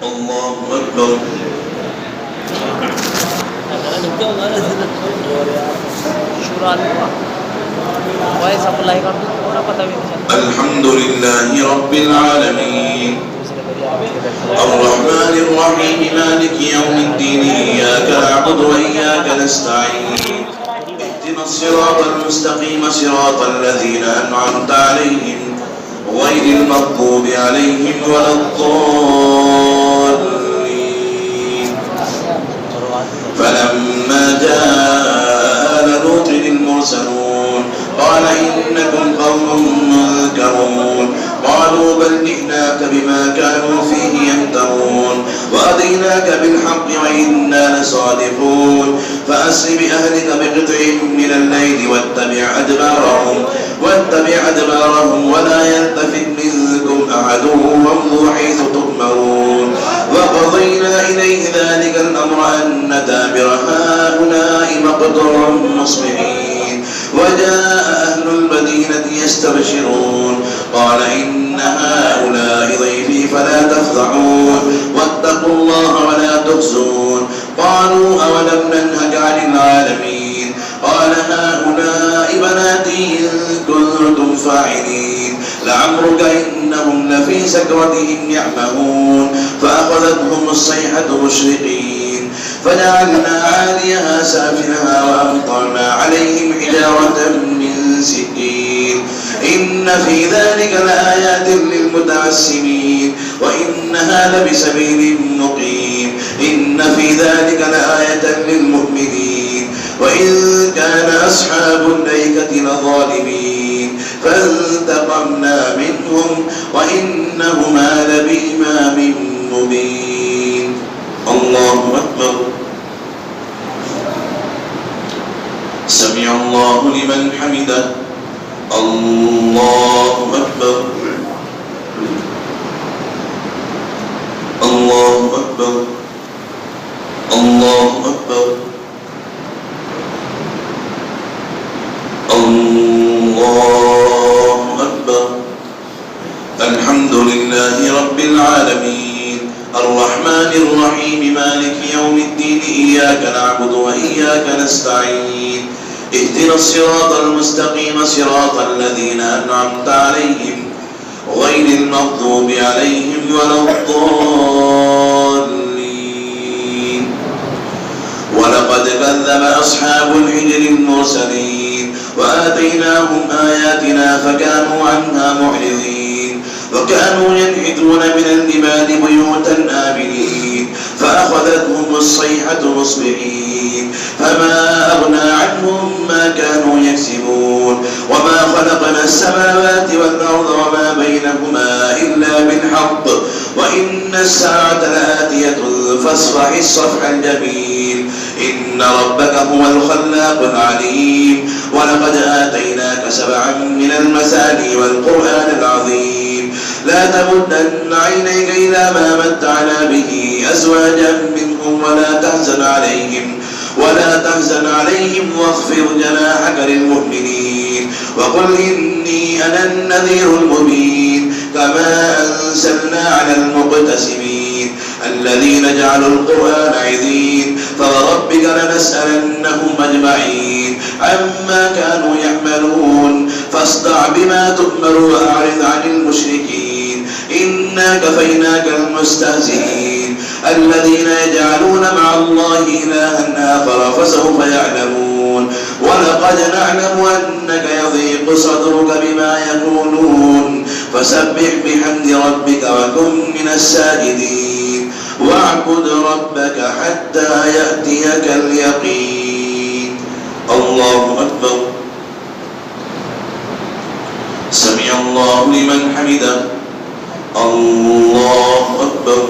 الله أكبر. الحمد لله رب العالمين الرحمن الرحيم مالك يوم الدين إياك نعبد وإياك نستعين اهدنا الصراط المستقيم صراط الذين أنعمت عليهم غير المغضوب عليهم ولا الضالين. فلما جاء آل لوط المرسلون قال إنكم قوم منكرون قالوا بل جئناك بما كانوا فيه يمترون وأتيناك بالحق وإنا لصادقون فأسر بأهلك بقطع من الليل واتبع أدبارهم ولا يلتفت منكم أحد وامضوا حيث تؤمرون. وقضينا إليه ذلك الأمر أن دابر هؤلاء مقدر مصبحين وجاء أهل المدينة يستبشرون قال إن هؤلاء ضيفي فلا تفضحون واتقوا الله ولا تخزون. قالوا أولم ننهك عن العالمين قال هؤلاء بناتي إن كنتم فاعلين لعمرك إنهم لفي سكرتهم يعمهون فأخذتهم الصيحة مشرقين فجعلنا عاليها سافلها وأمطرنا عليهم حجارة من سجيل إن في ذلك لآيات للمتعسمين وإنها لبسبيل مقيم إن في ذلك لآية للمؤمنين وإن كان أصحاب الأيكة لظالمين فانتقمنا منهم وإنهما لبإمام مبين. الله أكبر. سمع الله لمن حمده. الله أكبر. الله أكبر. الله أكبر. الله أكبر. الحمد لله رب العالمين الرحمن الرحيم مالك يوم الدين إياك نعبد وإياك نستعين اهدنا الصراط المستقيم صراط الذين أنعمت عليهم غير المغضوب عليهم ولا الضالين. ولقد كذب أصحاب الحجر المرسلين وآتيناهم آياتنا فكانوا عنها معرضين وكانوا ينحتون من الجبال بيوتا آمنين فأخذتهم الصيحة مصبحين فما أغنى عنهم ما كانوا يكسبون وما خلقنا السماوات والأرض وما بينهما إلا بالحق وإن الساعة لآتية فاصفح الصفح الجميل إن ربك هو الخلاق العليم. ولقد آتيناك 7 من المثاني والقرآن العظيم لا تمدن عينيك إلى ما متعنا به أزواجا منهم ولا تحزن عليهم واخفض جناحك للمؤمنين وقل إني أنا النذير المبين. كما أنزلنا على المقتسمين الذين جعلوا القرآن عظيم فوربك لنسألنهم أجمعين عما كانوا يعملون فاصدع بما تؤمر وأعرض عن المشركين إنا كفيناك المستهزئين الذين يجعلون مع الله إلها آخر فسوف يعلمون. ولقد نعلم أنك يضيق صدرك بما يقولون فسبح بحمد ربك وكن من الساجدين واعبد ربك حتى يأتيك اليقين. الله أكبر. سمع الله لمن حمده. الله أكبر.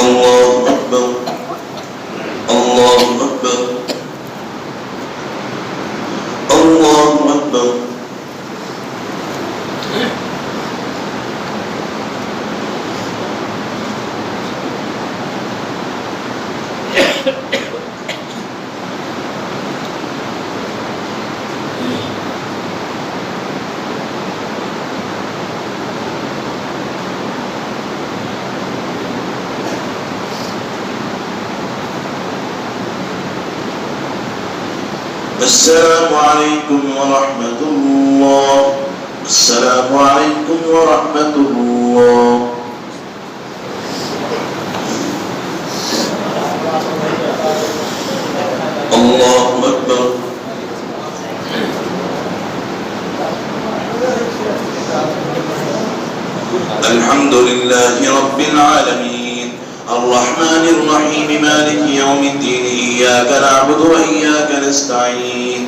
الله أكبر. الله أكبر. الله أكبر. السلام عليكم ورحمة الله. السلام عليكم ورحمة الله. الله أكبر. الحمد لله رب العالمين الرحمن الرحيم مالك يوم الدين إياك نعبد وإياك نستعين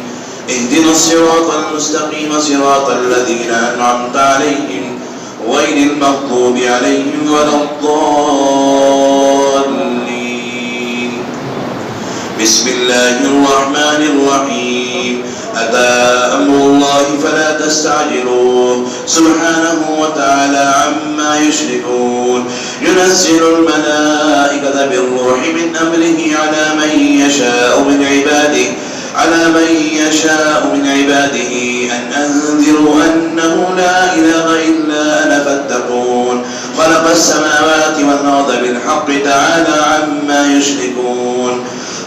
اهدنا الصراط المستقيم صراط الذين أنعمت عليهم غير المغضوب عليهم ولا الضالين. بسم الله الرحمن الرحيم أتى أمر الله فلا تستعجلوه سبحانه وتعالى عما يشركون ينزل الملائكة بالروح من أمره على من يشاء من عباده أن أنذروا أنه لا إله إلا أنا فاتقون خلق السماوات والأرض بالحق تعالى عما يشركون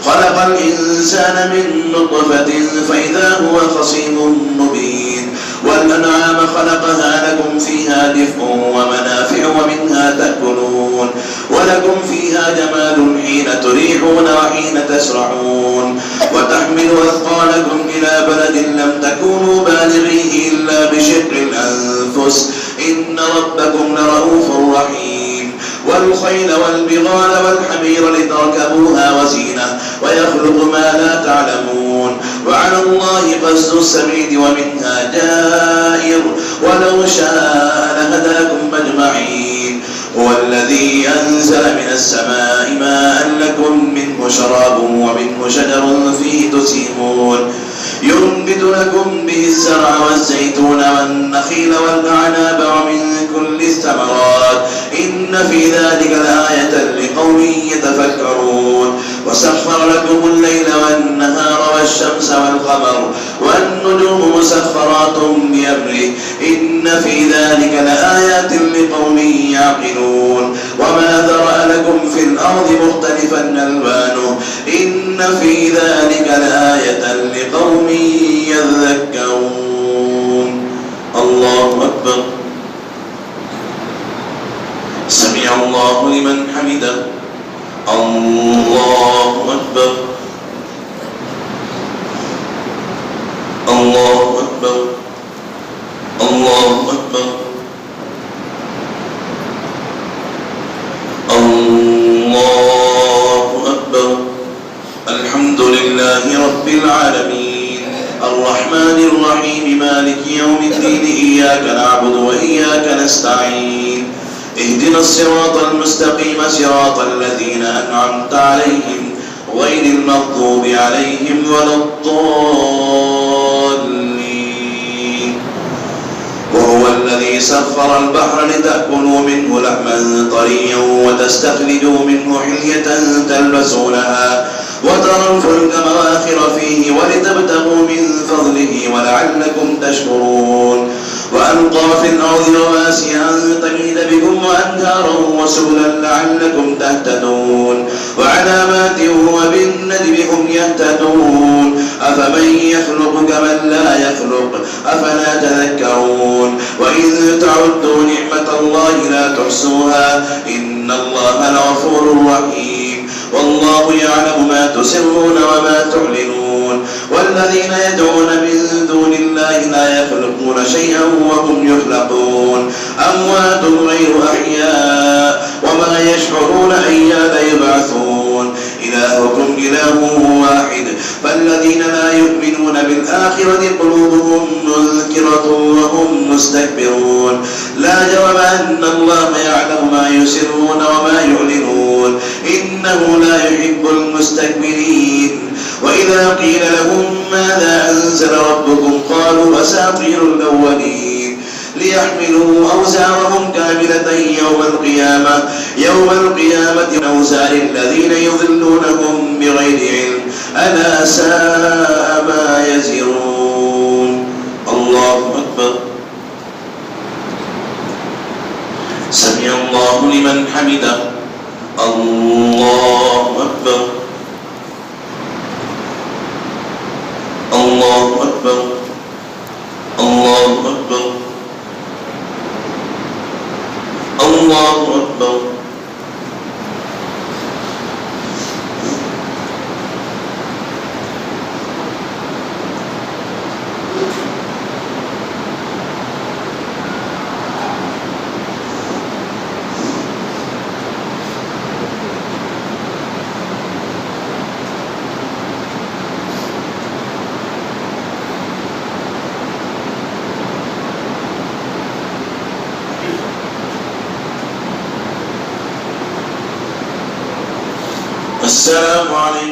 خلق الإنسان من نطفة فإذا هو خصيم مبين والأنعام خلقها لكم فيها دفء ومنافع ومنها تأكلون ولكم فيها جمال حين تريحون وحين تسرحون وتحمل أثقالكم إلى بلد لم تكونوا بالغيه إلا بشق الأنفس إن ربكم لرؤوف رحيم والخيل والبغال والحمير لتركبوها وزينة ويخلق ما لا تعلمون وعلى الله قصد السبيل ومنها جائر ولو شاء لهداكم أجمعين هو الذي أنزل من السماء ماء لكم منه شراب ومنه شجر فيه تسيمون ينبت لكم به الزرع والزيتون والنخيل والأعناب ومن كل الثمرات إن في ذلك لآية لقوم يتفكرون وسخر لكم الليل والنهار والشمس والقمر والنجوم مسخرات بأمره إن في ذلك لآيات لقوم يعقلون وما ذرأ لكم في الأرض مختلفا ألوانه إن في ذلك لآية لقوم يذكرون. الله أكبر. سمع الله لمن حمده. الله أكبر. الله أكبر. الله أكبر. الله أكبر. الحمد لله رب العالمين الرحمن الرحيم مالك يوم الدين إياك نعبد وإياك نستعين اهدنا الصراط المستقيم صراط الذين أنعمت عليهم غير المغضوب عليهم ولا الضالين. وهو الذي سخر البحر لتأكلوا منه لحما طريا وتستخرجوا منه حلية تلبسونها وترى الفلك مواخر فيه ولتبتغوا من فضله ولعلكم تشكرون وألقى في الأرض رواسي أن تميد بكم وأنهارا وسبلا لعلكم تهتدون وعلامات وبالنجم هم يهتدون أفمن يخلق كمن لا يخلق أفلا تذكرون وإذ تعدوا نعمة الله لا تحصوها إن الله لغفور رحيم والله يعلم ما تسرون وما تعلنون والذين يدعون من دون الله لا يخلقون شيئا وهم يخلقون أموات غير أحياء وما يشعرون أيان يبعثون إلهكم إله واحد فالذين لا يؤمنون بالآخرة قلوبهم منكرة وهم مستكبرون لا جرم أن الله يعلم ما يسرون وما يعلنون إنه لا يحب المستكبرين وإذا قيل لهم ماذا أنزل ربكم قالوا أساطير الأولين ليحملوا أوزارهم كاملة يوم القيامة أوزار الذين يضلونهم بغير علم ألا ساء ما يزرون. الله أكبر. سمع الله لمن حمده. الله أكبر. الله الله أكبر الله أكبر الله أكبر. السلام عليكم